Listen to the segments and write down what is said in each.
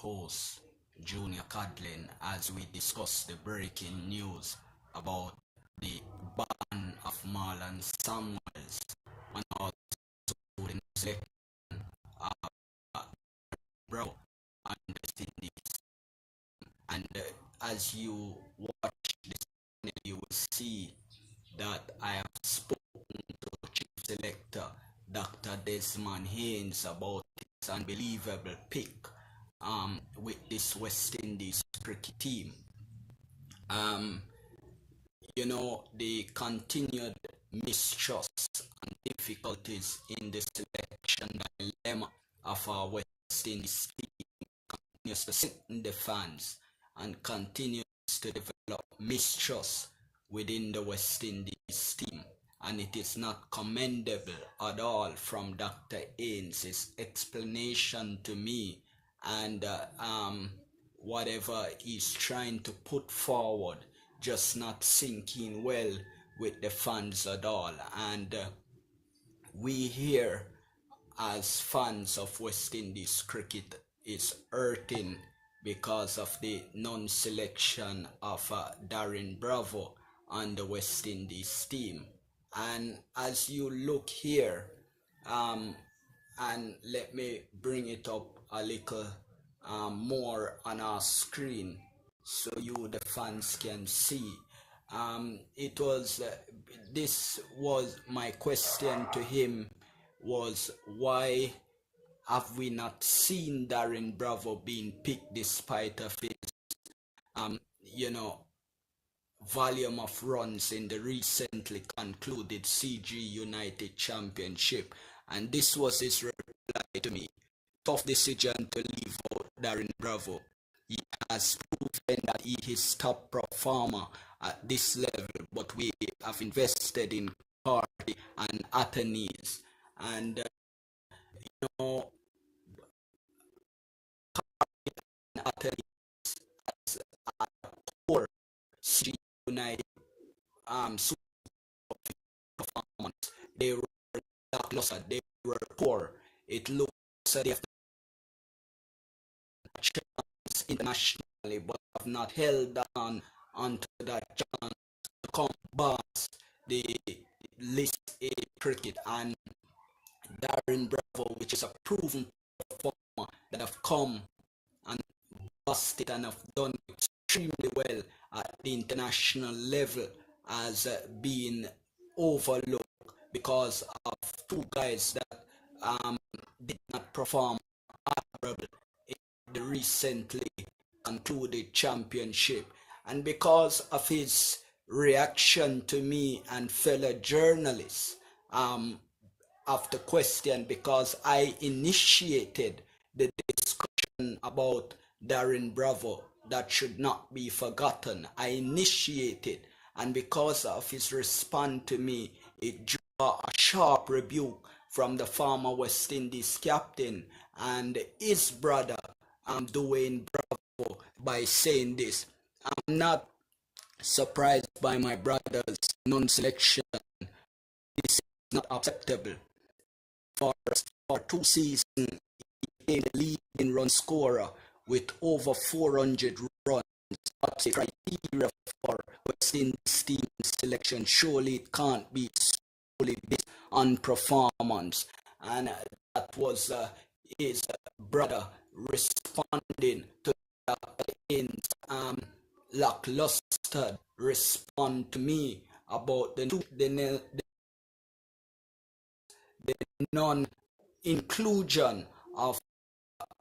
host, Junior Cadlin, as we discuss the breaking news about the ban of Marlon Samuels and also the selection of Bro and West Indies. And as you watch this, you will see that I have spoken to Chief Selector Dr. Desmond Haynes about his unbelievable pick with this West Indies cricket team. The continued mistrust and difficulties in the selection dilemma of our West Indies team continues to sit in the fans and continues to develop mistrust within the West Indies team. And it is not commendable at all from Dr. Haynes' explanation to me and whatever he's trying to put forward just not sinking well with the fans at all. And we here as fans of West Indies cricket is hurting because of the non-selection of Darren Bravo on the West Indies team. And as you look here, and let me bring it up a little more on our screen so you the fans can see. This was my question to him, was why have we not seen Darren Bravo being picked despite of his volume of runs in the recently concluded CG United Championship? And this was his reply to me: tough decision to leave out Darren Bravo. He has proven that he is top performer at this level, but we have invested in Cardi and Athens. And Cardi and Athens as a poor CG United performance. They were lackluster, they were poor. It looks as they have chance internationally, but have not held on onto that chance to come past the list A cricket. And Darren Bravo, which is a proven performer that have come and busted and have done extremely well at the international level, has been overlooked because of two guys that did not perform admirably in the recently concluded championship. And because of his reaction to me and fellow journalists after question, because I initiated the discussion about Darren Bravo that should not be forgotten. I initiated, and because of his response to me, it drew a sharp rebuke from the former West Indies captain and his brother, Dwayne Bravo, by saying this: I'm not surprised by my brother's non-selection. This is not acceptable. For 2 seasons, he became the leading run scorer with over 400 runs. That's the criteria for West Indies team selection. Surely it can't be solely based on performance. And that was his brother responding to that lackluster respond to me about the non-inclusion of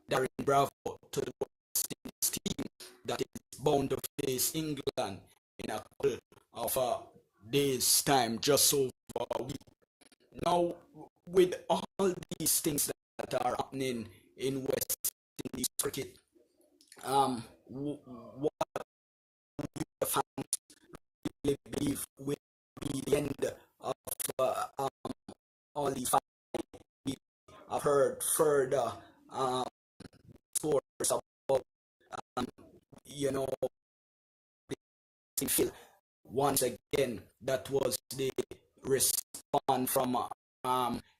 Darren Bravo to the West Indies team that is bound to face England in a couple of days' time, just over a week. Now, with all these things that are happening in West Indies cricket, what the fans really believe will be the end of all these fights. I've heard further stories about they feel once again that was the response from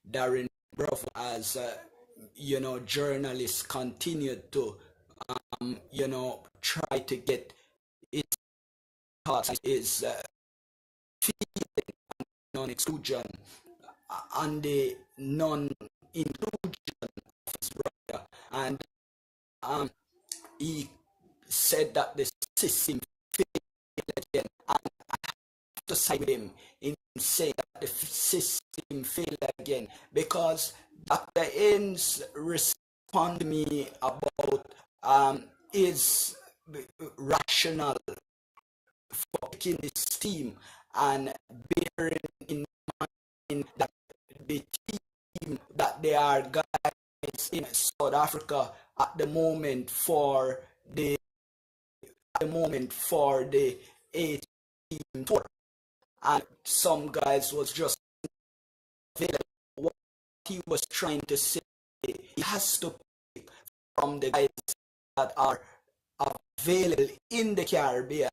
Darren Bravo as journalists continued to try to get his thoughts, his feeling non-exclusion and the non-inclusion of his brother. And um, he said that the system failed again. And I have to side with him in saying that the system failed again, because Dr. Ains responded to me about his rationale for picking this team, and bearing in mind that the team that they are guys in South Africa at the moment for the 18 tour, and some guys was just available. What he was trying to say, he has to pick from the guys that are available in the Caribbean,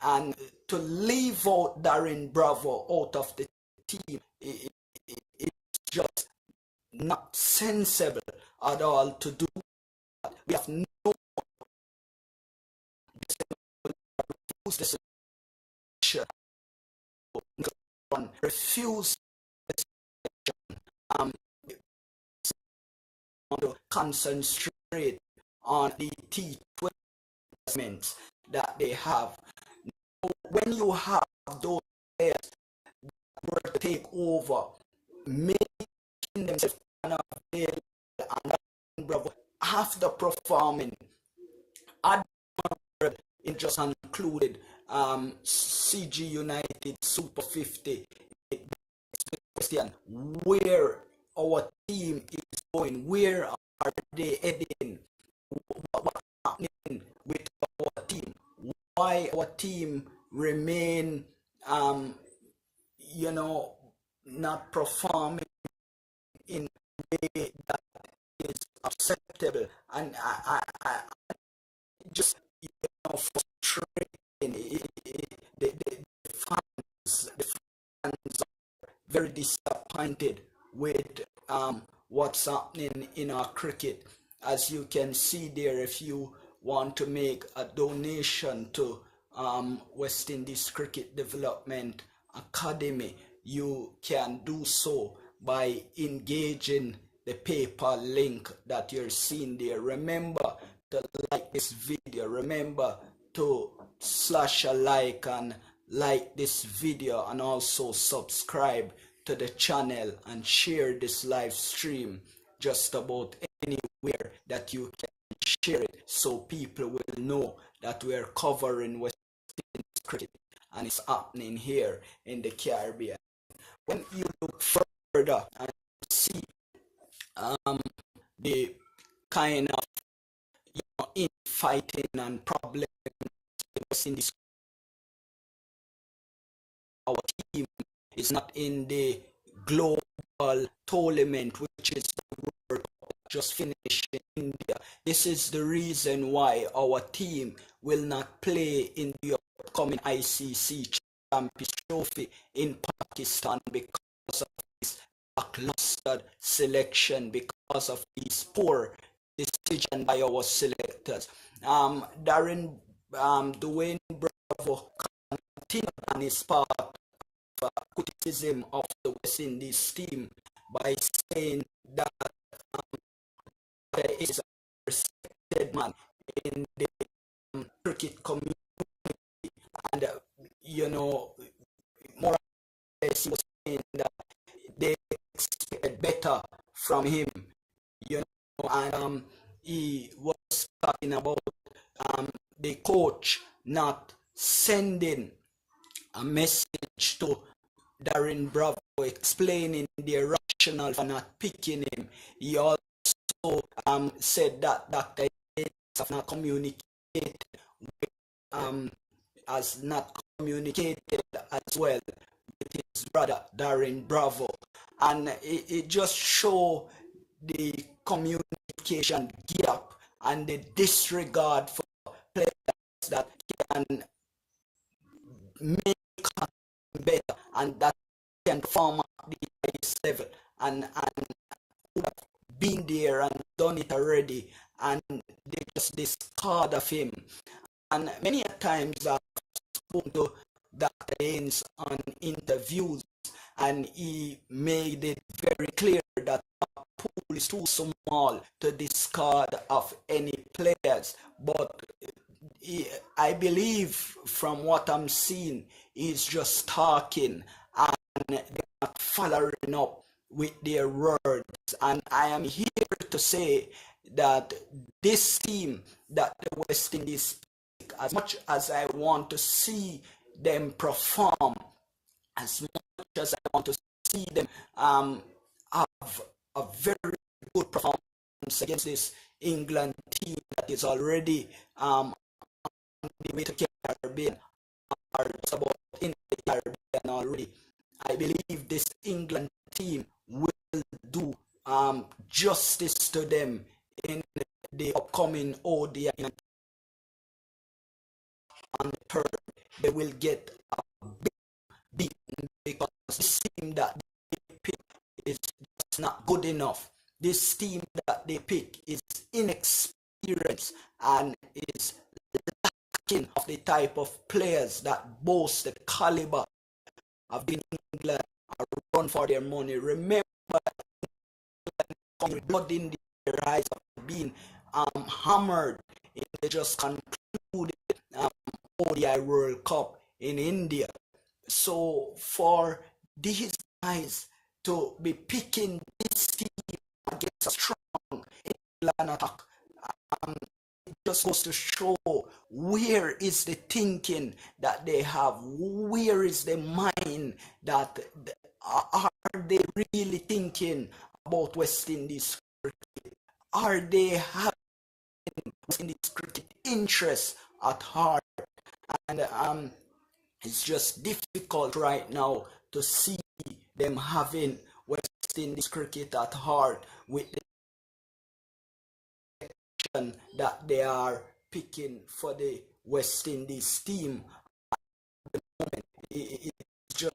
and to leave out Darren Bravo out of the team, it's just not sensible at all to do that. We have no refuse to concentrate on the T20 that they have. When you have those players that take over, making themselves unavailable and Bravo after performing in just included CG United Super 50. It's the question where our team is going, where are they heading, what's happening with our team, why our team remain not performing in a way that is acceptable. And I just frustrating. The fans are very disappointed with what's happening in our cricket. As you can see there, if you want to make a donation to West Indies Cricket Development Academy, you can do so by engaging the PayPal link that you're seeing there. Remember to like this video. Remember to slash a like and like this video, and also subscribe to the channel and share this live stream just about anywhere that you can share it, so people will know that we're covering West Indies cricket and it's happening here in the Caribbean. When you look further and see the kind of infighting and problems in this, our team is not in the global tournament, which is the World Cup just finished in India. This is the reason why our team will not play in the upcoming ICC Champions Trophy in Pakistan, because of this lackluster selection, because of this poor decision by our selectors. Dwayne Bravo continued on his part of criticism of the West Indies team by saying that there is a respected man in the cricket community, and more or less he was saying that they expected better from him, and he was talking about the coach not sending a message to Darren Bravo explaining the rationale for not picking him. He also said that Dr. have not communicated has not communicated as well with his brother Darren Bravo, and it just show the communication gap and the disregard for players that can make better and that can perform at the highest level, and who have been there and done it already, and they just discard of him. And many a times I've spoken to Dr. Haynes on interviews, and he made it very clear that our pool is too small to discard of any players. But I believe from what I'm seeing, he's just talking and they're not following up with their words. And I am here to say that this team that the West Indies, as much as I want to see them perform, as much as I want to see them have a very good performance against this England team that is already on the way to Caribbean, or just about in the Caribbean already. I believe this England team will do justice to them in the upcoming ODI on the third. They will get a big beaten because this team that they pick is just not good enough. This team that they pick is inexperienced and is lacking of the type of players that boast the caliber of being England or run for their money. Remember, blood in their eyes of being hammered in the just concluded ODI World Cup in India. So for these guys to be picking this team against a strong England attack, it just goes to show where is the thinking that they have, where is the mind that are they really thinking about West Indies cricket? Are they having West Indies cricket interest at heart? And it's just difficult right now to see them having West Indies cricket at heart with the action that they are picking for the West Indies team. At the moment, it's just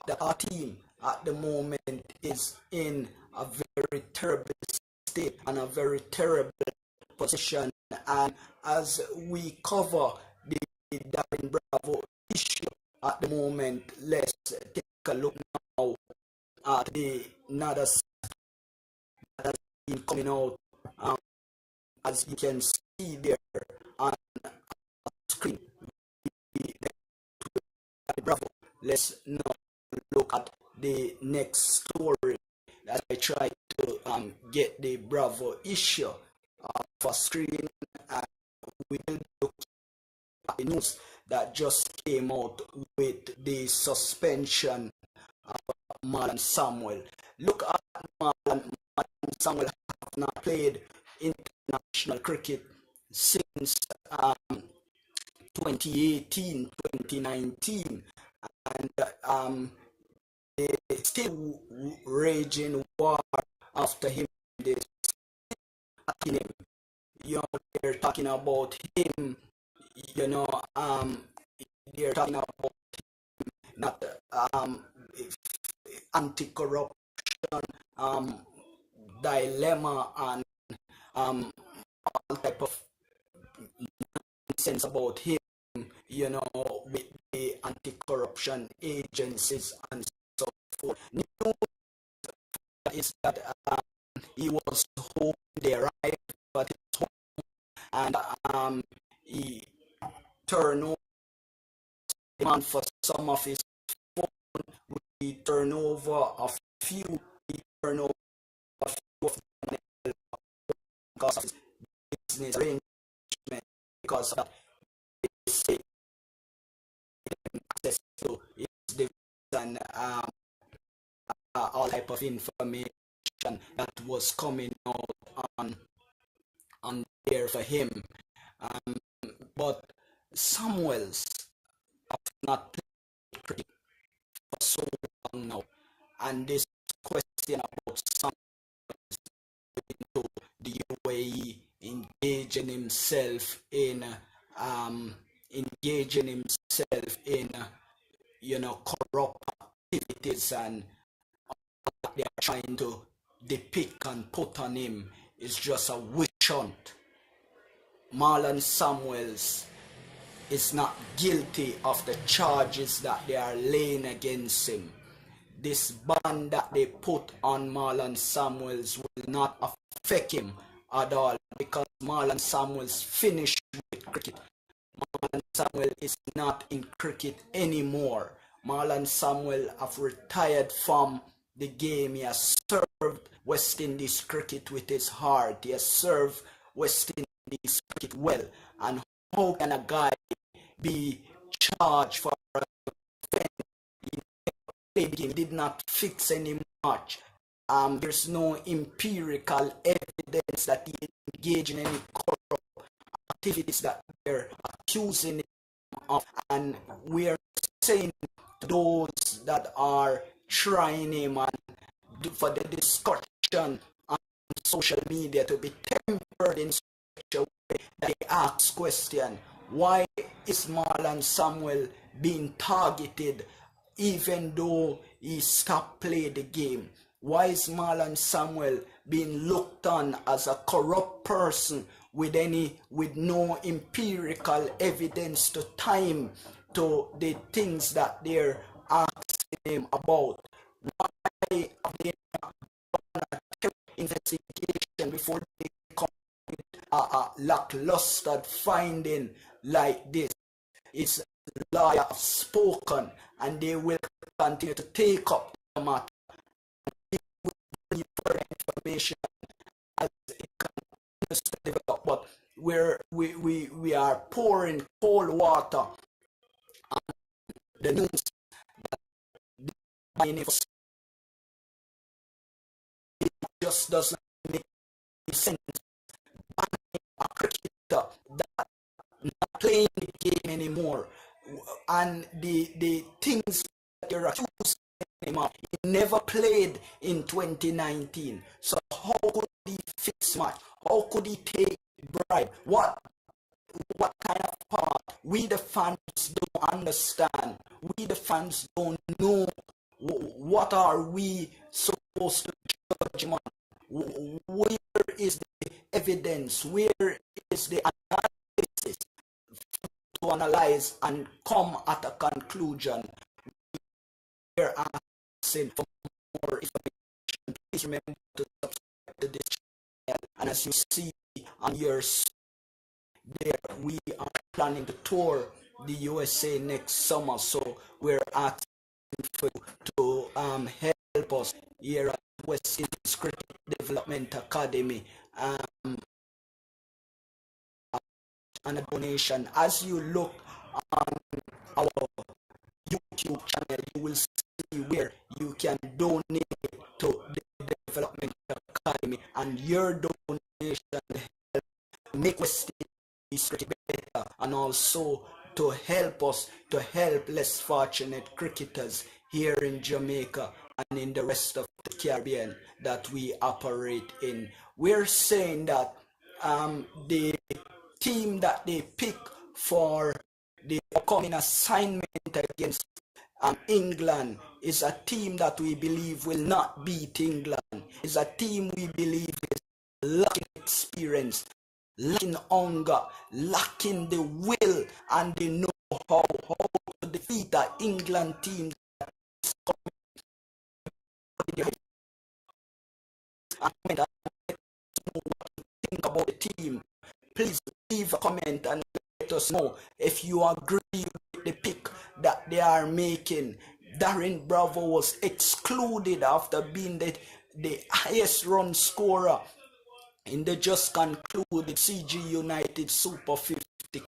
that our team at the moment is in a very terrible state and a very terrible position. And as we cover the Darren Bravo issue at the moment, let's take a look now at the another that has been coming out. As you can see there on the screen, the Bravo. Let's now look at the next story that I try to get the Bravo issue for screen. We will look at the news that just came out with the suspension of Marlon Samuel. Look at Marlon Samuel have not played international cricket since 2018, 2019, and they still raging war after him. They're attacking him. You know, they're talking about him. You know, they're talking about not anti-corruption dilemma and all type of nonsense about him. You know, with the anti-corruption agencies and so forth. News is that he was home, they arrived at his home, and he turned over demand for some of his phone. He turned over a few. He turned over a few of them because of his business arrangement. Because of that, they say access to his device and all type of information that was coming out on there for him. But Samuels have not played cricket for so long now, and this question about Samuels to the UAE engaging himself in you know, corrupt activities and they are trying to depict and put on him is just a witch hunt. Marlon Samuels is not guilty of the charges that they are laying against him. This ban that they put on Marlon Samuels will not affect him at all, because Marlon Samuels finished with cricket. Marlon Samuel is not in cricket anymore. Marlon Samuel have retired from the game. He has served West Indies cricket with his heart. He has served West Indies cricket well. And how can a guy be charged for a offense? He played the game, did not fix any match. There's no empirical evidence that he engaged in any corrupt activities that they're accusing him of. And we are saying to those that are trying him and for the discussion on social media to be tempered in such a way that they ask question, why is Marlon Samuel being targeted even though he stopped playing the game? Why is Marlon Samuel being looked on as a corrupt person with no empirical evidence to time to the things that they're asking him about? Why have they not done a investigation before they come with a lackluster finding like this? It's lawyer have spoken, and they will continue to take up the matter. They will bring you further information as it continues to develop, but we are pouring cold water on the news that it just doesn't make sense. A cricketer that not playing the game anymore, and the things that you're accusing him of, he never played in 2019. So how could he fix match? How could he take bribe? What kind of part? We the fans don't understand. We the fans don't know. What are we supposed to judge him on? Where is the evidence? Where is the analysis to analyze and come at a conclusion? We're asking for more information. Please remember to subscribe to this channel. And as you see on your there, we are planning to tour the USA next summer. So we're asking for you to help us here at West Indies Cricket Development Academy. And a donation. As you look on our YouTube channel, you will see where you can donate to the Development Academy, and your donation help make West Indies cricket better, and also to help us to help less fortunate cricketers here in Jamaica and in the rest of the Caribbean that we operate in. We're saying that the team that they pick for the upcoming assignment against England is a team that we believe will not beat England. Is a team we believe is lacking experience, lacking hunger, lacking the will and the know-how to defeat the England team that is coming. I know what you think about the team. Please leave a comment and let us know if you agree with the pick that they are making. Darren Bravo was excluded after being the highest run scorer in the just concluded CG United Super 50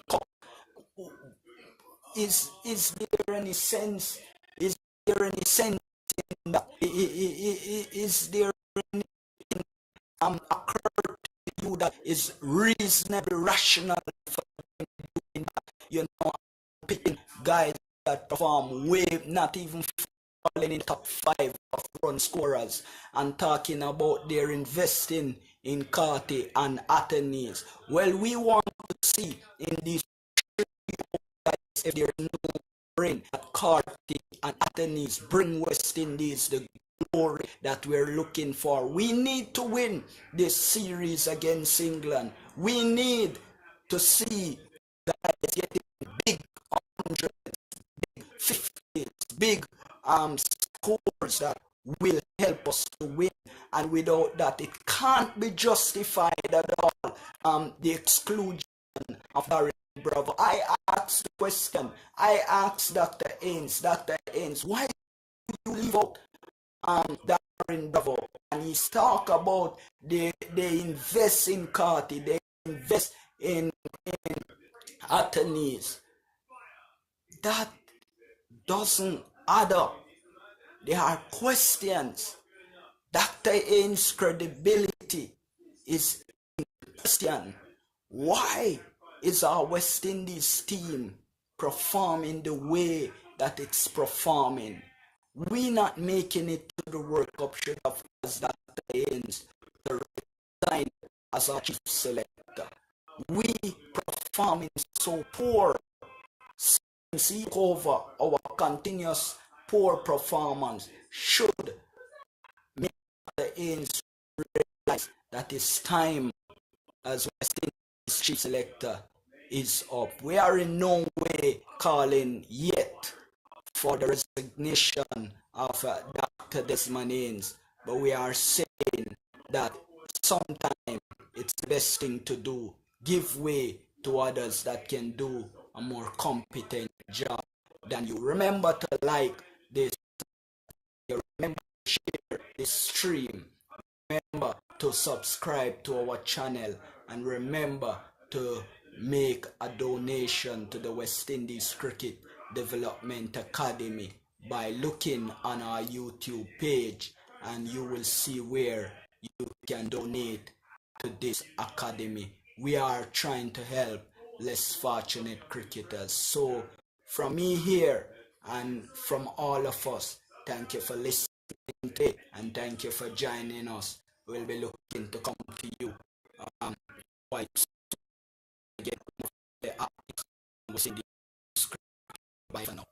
Cup. Is there any sense? Is there any sense in that? Is there any occurred to you that is reasonably rational for doing that? You know, picking guys that perform way, not even falling in top 5 of run scorers, and talking about their investing in Carty and Athenes. Well, we want to see in these guys if there's no brain at Carty and Athenes bring West Indies the glory that we're looking for. We need to win this series against England. We need to see guys getting big 100s, 50s, big scores that will help us to win. And without that, it can't be justified at all. The exclusion of Darren Bravo. I asked the question. I asked Dr. Ains, why do you leave out Darren Bravo? And he's talk about they invest in Carty, they invest in Athens. That doesn't add up. There are questions. Dr. Ains' credibility is in question. Why is our West Indies team performing the way that it's performing? We not making it to the World Cup should have caused Dr. Ains to resign as our chief selector. We performing so poor since he over our continuous poor performance should make Dr. Ains realize that it's time as West Indies chief selector is up. We are in no way calling yet for the resignation of Dr. Desmond Haynes, but we are saying that sometimes it's the best thing to do. Give way to others that can do a more competent job than you. Remember to like this. Remember to share this stream. Remember to subscribe to our channel, and remember to make a donation to the West Indies Cricket Development Academy by looking on our YouTube page, and you will see where you can donate to this academy. We are trying to help less fortunate cricketers. So from me here and from all of us, thank you for listening today, and thank you for joining us. We'll be looking to come to you quite soon again. The artists will see the script. Bye for now.